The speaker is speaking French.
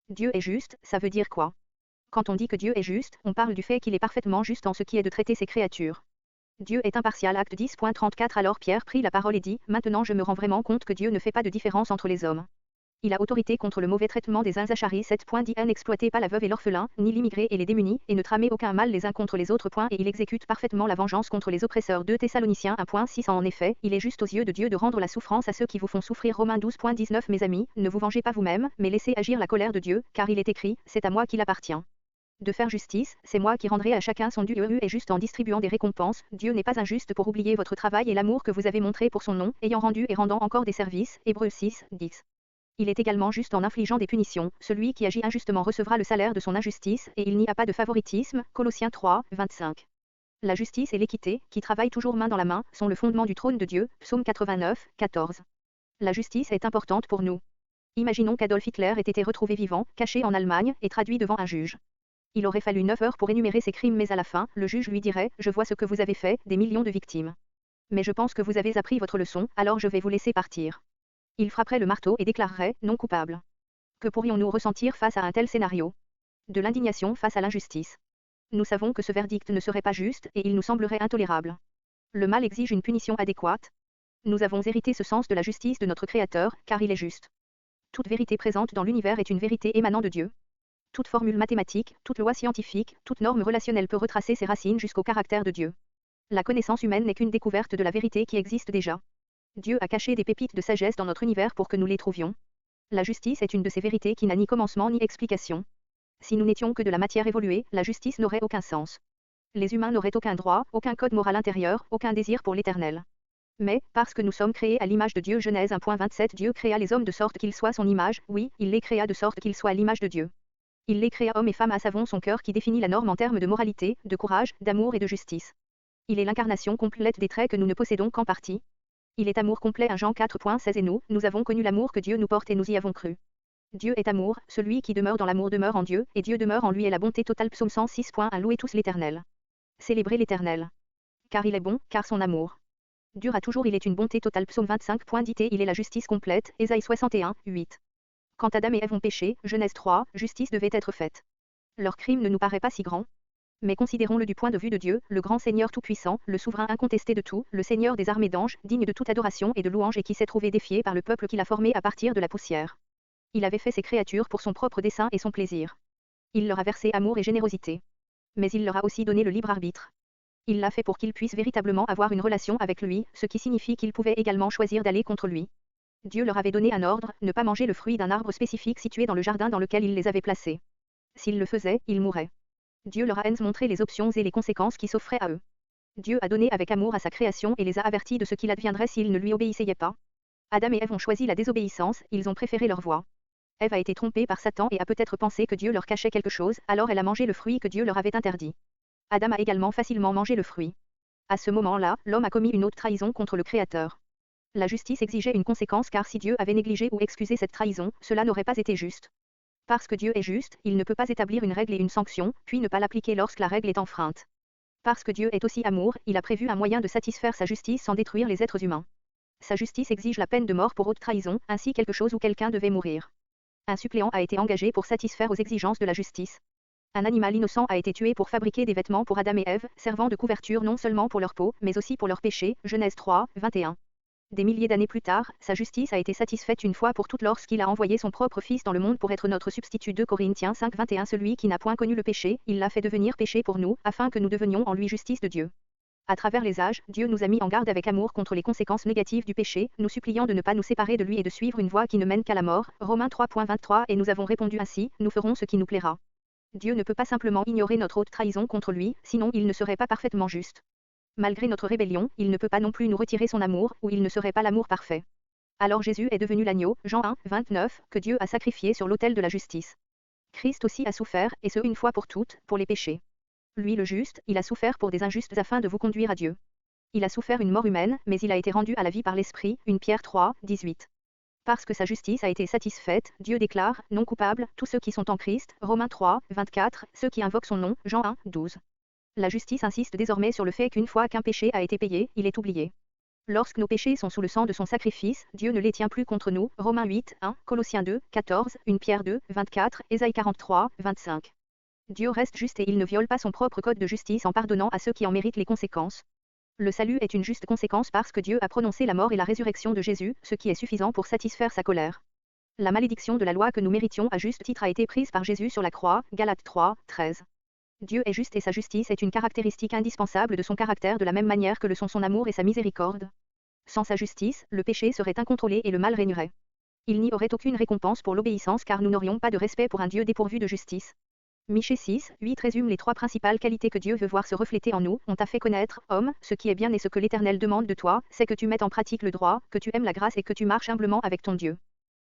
Dieu est juste, ça veut dire quoi? Quand on dit que Dieu est juste, on parle du fait qu'il est parfaitement juste en ce qui est de traiter ses créatures. Dieu est impartial. Acte 10.34. Alors Pierre prit la parole et dit, maintenant je me rends vraiment compte que Dieu ne fait pas de différence entre les hommes. Il a autorité contre le mauvais traitement des uns. Zacharie 7.10. N'exploitez pas la veuve et l'orphelin, ni l'immigré et les démunis, et ne tramez aucun mal les uns contre les autres. Et il exécute parfaitement la vengeance contre les oppresseurs. 2 Thessaloniciens 1.6. En effet, il est juste aux yeux de Dieu de rendre la souffrance à ceux qui vous font souffrir. Romains 12.19. Mes amis, ne vous vengez pas vous-même, mais laissez agir la colère de Dieu, car il est écrit, c'est à moi qu'il appartient de faire justice, c'est moi qui rendrai à chacun son dû. Dieu est juste en distribuant des récompenses. Dieu n'est pas injuste pour oublier votre travail et l'amour que vous avez montré pour son nom, ayant rendu et rendant encore des services. Hébreux 6.10. Il est également juste en infligeant des punitions. Celui qui agit injustement recevra le salaire de son injustice, et il n'y a pas de favoritisme. Colossiens 3.25. La justice et l'équité, qui travaillent toujours main dans la main, sont le fondement du trône de Dieu. Psaume 89.14. La justice est importante pour nous. Imaginons qu'Adolf Hitler ait été retrouvé vivant, caché en Allemagne, et traduit devant un juge. Il aurait fallu 9 heures pour énumérer ses crimes, mais à la fin, le juge lui dirait, je vois ce que vous avez fait, des millions de victimes. Mais je pense que vous avez appris votre leçon, alors je vais vous laisser partir. Il frapperait le marteau et déclarerait, non coupable. Que pourrions-nous ressentir face à un tel scénario? De l'indignation face à l'injustice. Nous savons que ce verdict ne serait pas juste, et il nous semblerait intolérable. Le mal exige une punition adéquate. Nous avons hérité ce sens de la justice de notre Créateur, car il est juste. Toute vérité présente dans l'univers est une vérité émanant de Dieu. Toute formule mathématique, toute loi scientifique, toute norme relationnelle peut retracer ses racines jusqu'au caractère de Dieu. La connaissance humaine n'est qu'une découverte de la vérité qui existe déjà. Dieu a caché des pépites de sagesse dans notre univers pour que nous les trouvions. La justice est une de ces vérités qui n'a ni commencement ni explication. Si nous n'étions que de la matière évoluée, la justice n'aurait aucun sens. Les humains n'auraient aucun droit, aucun code moral intérieur, aucun désir pour l'éternel. Mais, parce que nous sommes créés à l'image de Dieu. Genèse 1.27. Dieu créa les hommes de sorte qu'ils soient son image, oui, il les créa de sorte qu'ils soient à l'image de Dieu. Il les créa hommes et femmes à savon son cœur qui définit la norme en termes de moralité, de courage, d'amour et de justice. Il est l'incarnation complète des traits que nous ne possédons qu'en partie. Il est amour complet. 1 Jean 4.16. Et nous avons connu l'amour que Dieu nous porte et nous y avons cru. Dieu est amour, celui qui demeure dans l'amour demeure en Dieu, et Dieu demeure en lui et la bonté totale. Psaume 106.1. Louez tous l'Éternel. Célébrez l'Éternel. Car il est bon, car son amour dure à toujours. Il est une bonté totale. Psaume 25.10. Il est la justice complète. Ésaïe 61.8. Quand Adam et Ève ont péché, Genèse 3, justice devait être faite. Leur crime ne nous paraît pas si grand. Mais considérons-le du point de vue de Dieu, le grand Seigneur tout-puissant, le souverain incontesté de tout, le Seigneur des armées d'anges, digne de toute adoration et de louange et qui s'est trouvé défié par le peuple qu'il a formé à partir de la poussière. Il avait fait ses créatures pour son propre dessein et son plaisir. Il leur a versé amour et générosité. Mais il leur a aussi donné le libre arbitre. Il l'a fait pour qu'ils puissent véritablement avoir une relation avec lui, ce qui signifie qu'ils pouvaient également choisir d'aller contre lui. Dieu leur avait donné un ordre, ne pas manger le fruit d'un arbre spécifique situé dans le jardin dans lequel il les avait placés. S'ils le faisaient, ils mourraient. Dieu leur a montré les options et les conséquences qui s'offraient à eux. Dieu a donné avec amour à sa création et les a avertis de ce qu'il adviendrait s'ils ne lui obéissaient pas. Adam et Ève ont choisi la désobéissance, ils ont préféré leur voie. Ève a été trompée par Satan et a peut-être pensé que Dieu leur cachait quelque chose, alors elle a mangé le fruit que Dieu leur avait interdit. Adam a également facilement mangé le fruit. À ce moment-là, l'homme a commis une haute trahison contre le Créateur. La justice exigeait une conséquence car si Dieu avait négligé ou excusé cette trahison, cela n'aurait pas été juste. Parce que Dieu est juste, il ne peut pas établir une règle et une sanction, puis ne pas l'appliquer lorsque la règle est enfreinte. Parce que Dieu est aussi amour, il a prévu un moyen de satisfaire sa justice sans détruire les êtres humains. Sa justice exige la peine de mort pour haute trahison, ainsi quelque chose où quelqu'un devait mourir. Un suppléant a été engagé pour satisfaire aux exigences de la justice. Un animal innocent a été tué pour fabriquer des vêtements pour Adam et Ève, servant de couverture non seulement pour leur peau, mais aussi pour leurs péchés. Genèse 3, 21. Des milliers d'années plus tard, sa justice a été satisfaite une fois pour toutes lorsqu'il a envoyé son propre Fils dans le monde pour être notre substitut. 2 Corinthiens 5, 21. Celui qui n'a point connu le péché, il l'a fait devenir péché pour nous, afin que nous devenions en lui justice de Dieu. À travers les âges, Dieu nous a mis en garde avec amour contre les conséquences négatives du péché, nous suppliant de ne pas nous séparer de lui et de suivre une voie qui ne mène qu'à la mort. Romains 3.23. Et nous avons répondu ainsi, nous ferons ce qui nous plaira. Dieu ne peut pas simplement ignorer notre haute trahison contre lui, sinon il ne serait pas parfaitement juste. Malgré notre rébellion, il ne peut pas non plus nous retirer son amour, ou il ne serait pas l'amour parfait. Alors Jésus est devenu l'agneau, Jean 1, 29, que Dieu a sacrifié sur l'autel de la justice. Christ aussi a souffert, et ce une fois pour toutes, pour les péchés. Lui le juste, il a souffert pour des injustes afin de vous conduire à Dieu. Il a souffert une mort humaine, mais il a été rendu à la vie par l'Esprit, 1 Pierre 3, 18. Parce que sa justice a été satisfaite, Dieu déclare, non coupable, tous ceux qui sont en Christ, Romains 3, 24, ceux qui invoquent son nom, Jean 1, 12. La justice insiste désormais sur le fait qu'une fois qu'un péché a été payé, il est oublié. Lorsque nos péchés sont sous le sang de son sacrifice, Dieu ne les tient plus contre nous. Romains 8, 1, Colossiens 2, 14, 1 Pierre 2, 24, Ésaïe 43, 25. Dieu reste juste et il ne viole pas son propre code de justice en pardonnant à ceux qui en méritent les conséquences. Le salut est une juste conséquence parce que Dieu a prononcé la mort et la résurrection de Jésus, ce qui est suffisant pour satisfaire sa colère. La malédiction de la loi que nous méritions à juste titre a été prise par Jésus sur la croix, Galates 3, 13. Dieu est juste et sa justice est une caractéristique indispensable de son caractère de la même manière que le sont son amour et sa miséricorde. Sans sa justice, le péché serait incontrôlé et le mal régnerait. Il n'y aurait aucune récompense pour l'obéissance car nous n'aurions pas de respect pour un Dieu dépourvu de justice. Michée 6, 8 résume les trois principales qualités que Dieu veut voir se refléter en nous. On t'a fait connaître, homme, ce qui est bien et ce que l'Éternel demande de toi, c'est que tu mettes en pratique le droit, que tu aimes la grâce et que tu marches humblement avec ton Dieu.